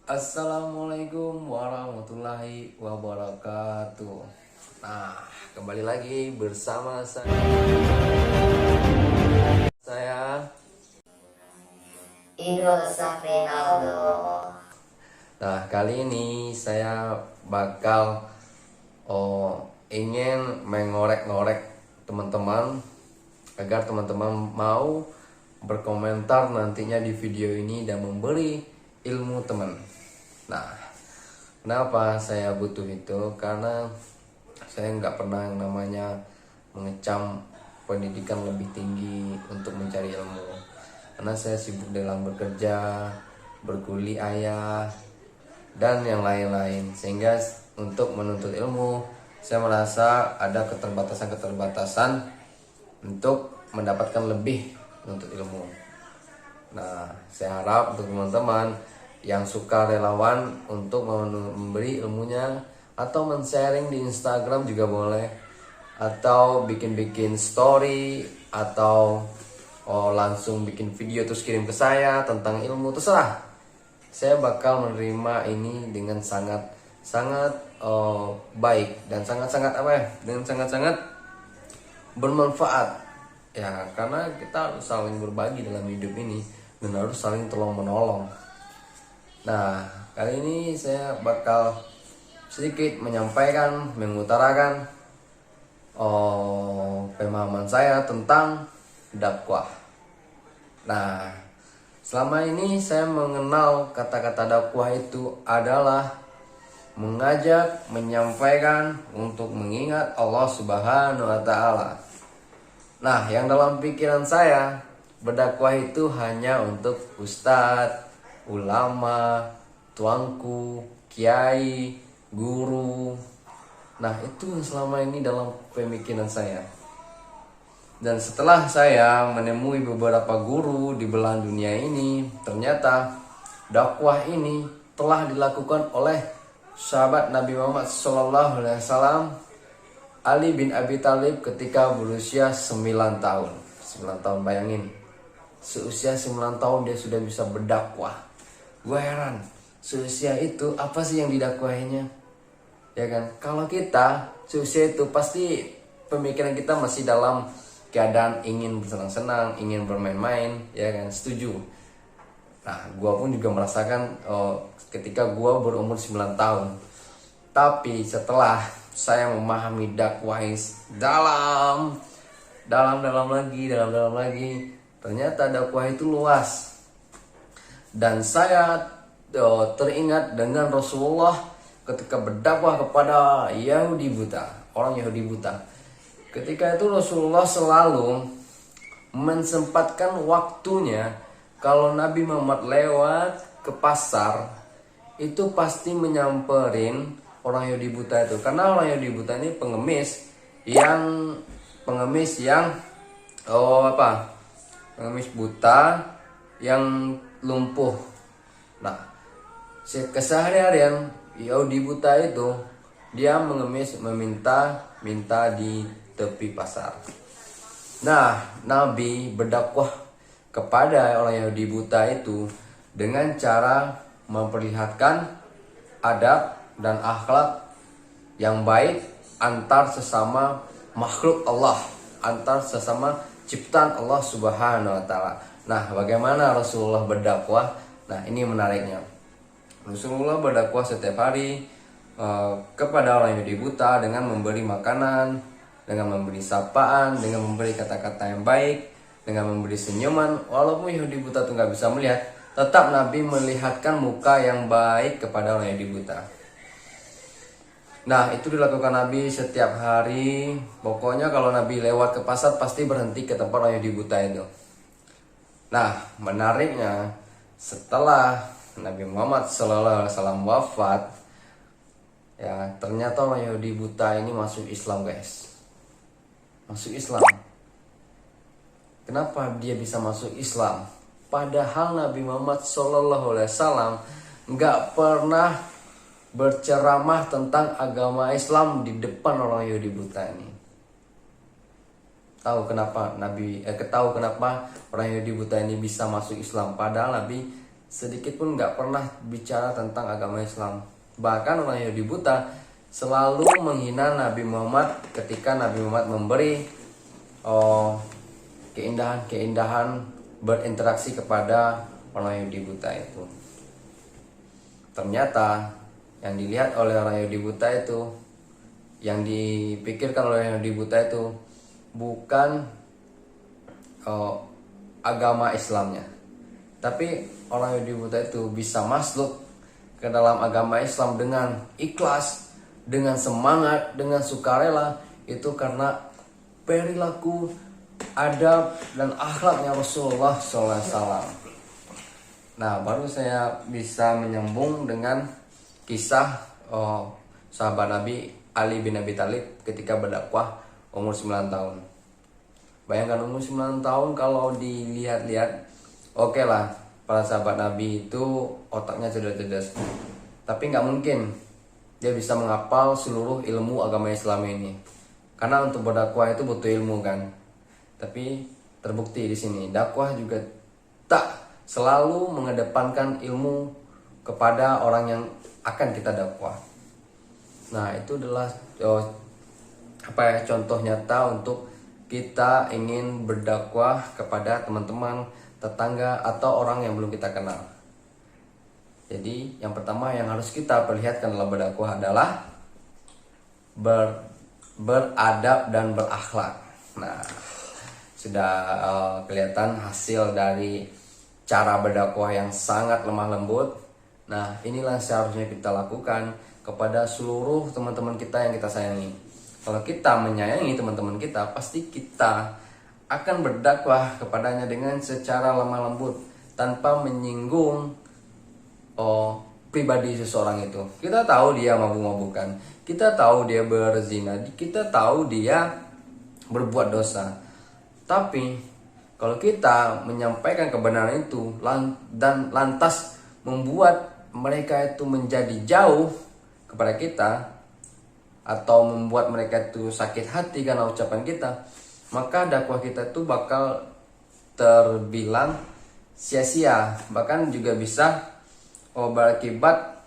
Assalamualaikum warahmatullahi wabarakatuh. Nah, kembali lagi bersama saya Inul Safrinaldo. Nah, kali ini saya bakal ingin mengorek-ngorek teman-teman agar teman-teman mau berkomentar nantinya di video ini dan memberi ilmu teman. Nah, kenapa saya butuh itu? Karena saya nggak pernah yang namanya mengecam pendidikan lebih tinggi untuk mencari ilmu. Karena saya sibuk dalam bekerja, berkuli ayah, dan yang lain-lain. Sehingga untuk menuntut ilmu, saya merasa ada keterbatasan-keterbatasan untuk mendapatkan lebih menuntut ilmu. Nah, saya harap untuk teman-teman yang suka relawan untuk memberi ilmunya atau men-sharing di Instagram juga boleh, atau bikin-bikin story, atau langsung bikin video terus kirim ke saya tentang ilmu, terserah. Saya bakal menerima ini dengan sangat baik dan dengan sangat bermanfaat ya, karena kita harus saling berbagi dalam hidup ini dan harus saling tolong menolong. Nah, kali ini saya bakal sedikit menyampaikan, mengutarakan pemahaman saya tentang dakwah. Nah, selama ini saya mengenal kata-kata dakwah itu adalah mengajak, menyampaikan untuk mengingat Allah Subhanahu wa Ta'ala. Nah, yang dalam pikiran saya, berdakwah itu hanya untuk ustadz, ulama, tuanku, kiai, guru. Nah, itu yang selama ini dalam pemikiran saya. Dan setelah saya menemui beberapa guru di belahan dunia ini, ternyata dakwah ini telah dilakukan oleh sahabat Nabi Muhammad SAW, Ali bin Abi Thalib, ketika berusia 9 tahun. 9 tahun, bayangin. Seusia 9 tahun dia sudah bisa berdakwah. Gue heran, seusia itu apa sih yang didakwahinya? Ya kan? Kalau kita seusia itu pasti pemikiran kita masih dalam keadaan ingin bersenang-senang, ingin bermain-main, ya kan? Setuju. Nah, gue pun juga merasakan ketika gue berumur 9 tahun. Tapi setelah saya memahami dakwah dalam lagi, ternyata dakwah itu luas. Dan saya teringat dengan Rasulullah ketika berdakwah kepada Yahudi buta, orang Yahudi buta. Ketika itu Rasulullah selalu mensempatkan waktunya, kalau Nabi Muhammad lewat ke pasar, itu pasti menyamperin orang Yahudi buta itu. Karena orang Yahudi buta ini pengemis yang pengemis buta yang lumpuh. Nah, keseharian Yahudi buta itu dia mengemis, minta di tepi pasar. Nah, Nabi berdakwah kepada orang Yahudi buta itu dengan cara memperlihatkan adab dan akhlak yang baik antar sesama makhluk Allah, antar sesama ciptaan Allah Subhanahu wa Ta'ala. Nah, bagaimana Rasulullah berdakwah? Nah, ini menariknya. Rasulullah berdakwah setiap hari kepada orang Yahudi buta dengan memberi makanan, dengan memberi sapaan, dengan memberi kata-kata yang baik, dengan memberi senyuman. Walaupun Yahudi buta itu nggak bisa melihat, tetap Nabi melihatkan muka yang baik kepada orang Yahudi buta. Nah, itu dilakukan Nabi setiap hari. Pokoknya kalau Nabi lewat ke pasar pasti berhenti ke tempat orang Yahudi buta itu. Nah, menariknya, setelah Nabi Muhammad SAW wafat, ya ternyata orang Yahudi buta ini masuk Islam, guys. Masuk Islam. Kenapa dia bisa masuk Islam? Padahal Nabi Muhammad SAW nggak pernah berceramah tentang agama Islam di depan orang Yahudi buta ini. Tahu kenapa orang Yahudi buta ini bisa masuk Islam? Padahal Nabi sedikit pun nggak pernah bicara tentang agama Islam. Bahkan orang Yahudi buta selalu menghina Nabi Muhammad ketika Nabi Muhammad memberi keindahan-keindahan berinteraksi kepada orang Yahudi buta itu. Ternyata yang dilihat oleh orang Yahudi buta itu, yang dipikirkan oleh orang Yahudi buta itu bukan agama Islamnya, tapi orang Yahudi buta itu bisa masuk ke dalam agama Islam dengan ikhlas, dengan semangat, dengan sukarela, itu karena perilaku, adab dan akhlaknya Rasulullah SAW. Nah, baru saya bisa menyambung dengan kisah sahabat Nabi Ali bin Abi Thalib ketika berdakwah umur 9 tahun. Bayangkan umur 9 tahun, kalau dilihat-lihat, oke lah, para sahabat Nabi itu otaknya cerdas-cerdas. Tapi nggak mungkin dia bisa menghafal seluruh ilmu agama Islam ini. Karena untuk berdakwah itu butuh ilmu kan. Tapi terbukti di sini dakwah juga tak selalu mengedepankan ilmu kepada orang yang akan kita dakwah. Nah, itu adalah contoh nyata untuk kita ingin berdakwah kepada teman-teman, tetangga, atau orang yang belum kita kenal. Jadi yang pertama yang harus kita perlihatkan dalam berdakwah adalah beradab dan berakhlak. Nah, sudah kelihatan hasil dari cara berdakwah yang sangat lemah lembut. Nah, inilah seharusnya kita lakukan kepada seluruh teman-teman kita yang kita sayangi. Kalau kita menyayangi teman-teman kita, pasti kita akan berdakwah kepadanya dengan secara lemah lembut, tanpa menyinggung pribadi seseorang itu. Kita tahu dia mabuk-mabukan, kita tahu dia berzina, kita tahu dia berbuat dosa. Tapi kalau kita menyampaikan kebenaran itu dan lantas membuat mereka itu menjadi jauh kepada kita, atau membuat mereka itu sakit hati karena ucapan kita, maka dakwah kita itu bakal terbilang sia-sia, bahkan juga bisa berakibat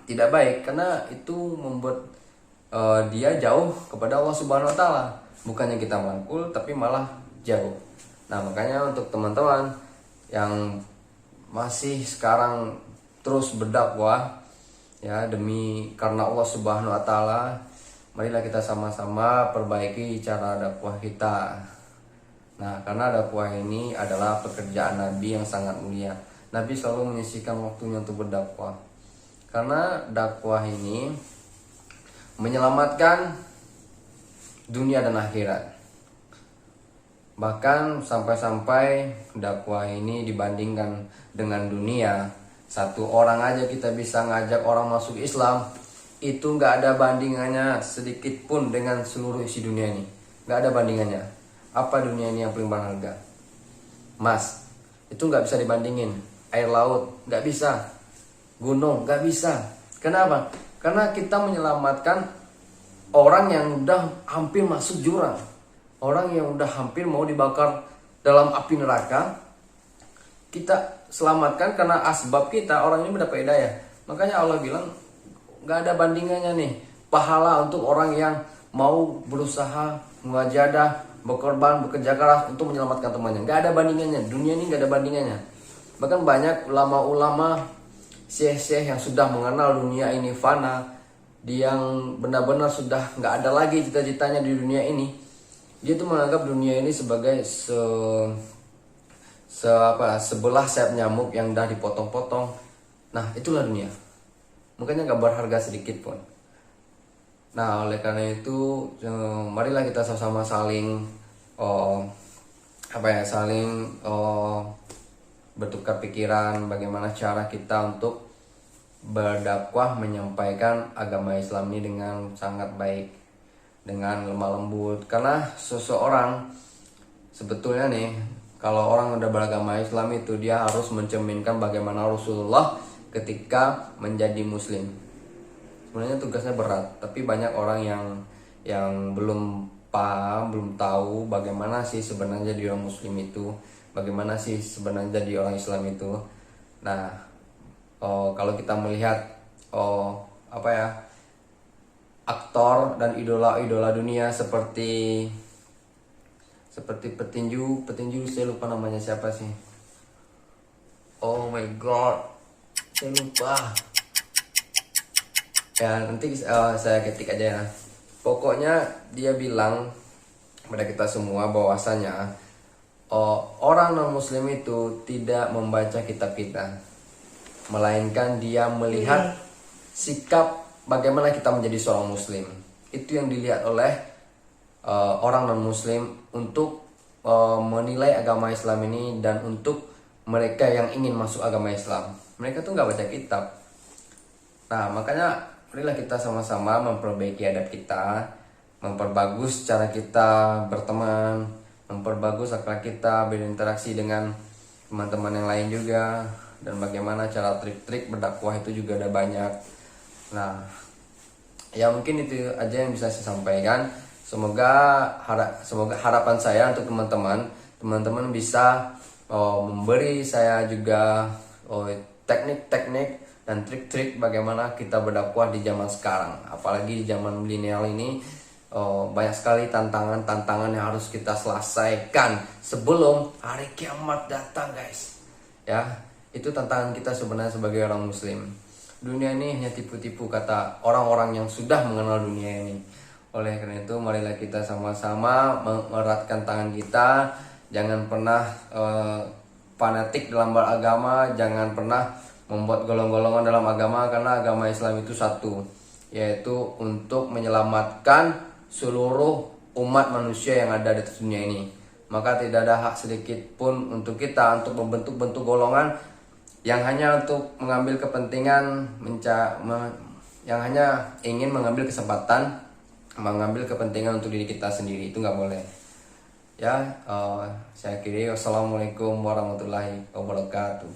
tidak baik, karena itu membuat dia jauh kepada Allah Subhanahu Wa Taala. Bukannya kita merangkul, tapi malah jauh. Nah, makanya untuk teman-teman yang masih sekarang terus berdakwah ya demi karena Allah Subhanahu Wa Taala, marilah kita sama-sama perbaiki cara dakwah kita. Nah, karena dakwah ini adalah pekerjaan Nabi yang sangat mulia. Nabi selalu menyisihkan waktunya untuk berdakwah. Karena dakwah ini menyelamatkan dunia dan akhirat. Bahkan sampai-sampai dakwah ini dibandingkan dengan dunia, satu orang aja kita bisa ngajak orang masuk Islam, itu nggak ada bandingannya sedikit pun dengan seluruh isi dunia ini. Nggak ada bandingannya. Apa dunia ini yang paling berharga? Mas, itu nggak bisa dibandingin. Air laut nggak bisa, gunung nggak bisa. Kenapa? Karena kita menyelamatkan orang yang udah hampir masuk jurang, orang yang udah hampir mau dibakar dalam api neraka. Kita selamatkan karena asbab kita, orang ini mendapat hidayah. Makanya Allah bilang gak ada bandingannya nih pahala untuk orang yang mau berusaha, mujahadah, berkorban, bekerja keras untuk menyelamatkan temannya. Gak ada bandingannya, dunia ini gak ada bandingannya. Bahkan banyak ulama-ulama, syekh-syekh yang sudah mengenal dunia ini fana, yang benar-benar sudah gak ada lagi cita-citanya di dunia ini. Dia tuh menganggap dunia ini sebagai sebelah sayap nyamuk yang udah dipotong-potong. Nah, itulah dunia. Makanya gak berharga sedikit pun. Nah, oleh karena itu marilah kita sama-sama saling bertukar pikiran bagaimana cara kita untuk berdakwah, menyampaikan agama Islam ini dengan sangat baik, dengan lemah lembut. Karena seseorang sebetulnya nih, kalau orang udah beragama Islam itu dia harus mencerminkan bagaimana Rasulullah ketika menjadi muslim. Sebenarnya tugasnya berat, tapi banyak orang yang belum paham, belum tahu bagaimana sih sebenarnya jadi orang muslim itu, bagaimana sih sebenarnya jadi orang Islam itu. Nah, kalau kita melihat apa ya, aktor dan idola dunia seperti petinju saya lupa namanya siapa sih. Oh my god, saya lupa. Ya nanti saya ketik aja ya. Pokoknya dia bilang kepada kita semua bahwasanya orang non muslim itu tidak membaca kitab kita, melainkan dia melihat sikap bagaimana kita menjadi seorang muslim. Itu yang dilihat oleh orang non muslim untuk menilai agama Islam ini, dan untuk mereka yang ingin masuk agama Islam, mereka tuh nggak baca kitab. Nah makanya marilah kita sama-sama memperbaiki adab kita, memperbagus cara kita berteman, memperbagus akhlak kita berinteraksi dengan teman-teman yang lain juga, dan bagaimana cara trik-trik berdakwah itu juga ada banyak. Nah, ya mungkin itu aja yang bisa saya sampaikan. Semoga harapan saya untuk teman-teman bisa memberi saya juga teknik-teknik dan trik-trik bagaimana kita berdakwah di zaman sekarang. Apalagi di zaman milenial ini, banyak sekali tantangan yang harus kita selesaikan sebelum hari kiamat datang, guys. Ya, itu tantangan kita sebenarnya sebagai orang muslim. Dunia ini hanya tipu-tipu kata orang-orang yang sudah mengenal dunia ini. Oleh karena itu, marilah kita sama-sama mengeratkan tangan kita. Jangan pernah fanatik dalam beragama, jangan pernah membuat golong-golongan dalam agama, karena agama Islam itu satu, yaitu untuk menyelamatkan seluruh umat manusia yang ada di atas dunia ini. Maka tidak ada hak sedikit pun untuk kita untuk membentuk-bentuk golongan yang hanya untuk mengambil kepentingan, yang hanya ingin mengambil kesempatan, mengambil kepentingan untuk diri kita sendiri. Itu nggak boleh. Ya, saya akhiri. Wassalamualaikum warahmatullahi wabarakatuh.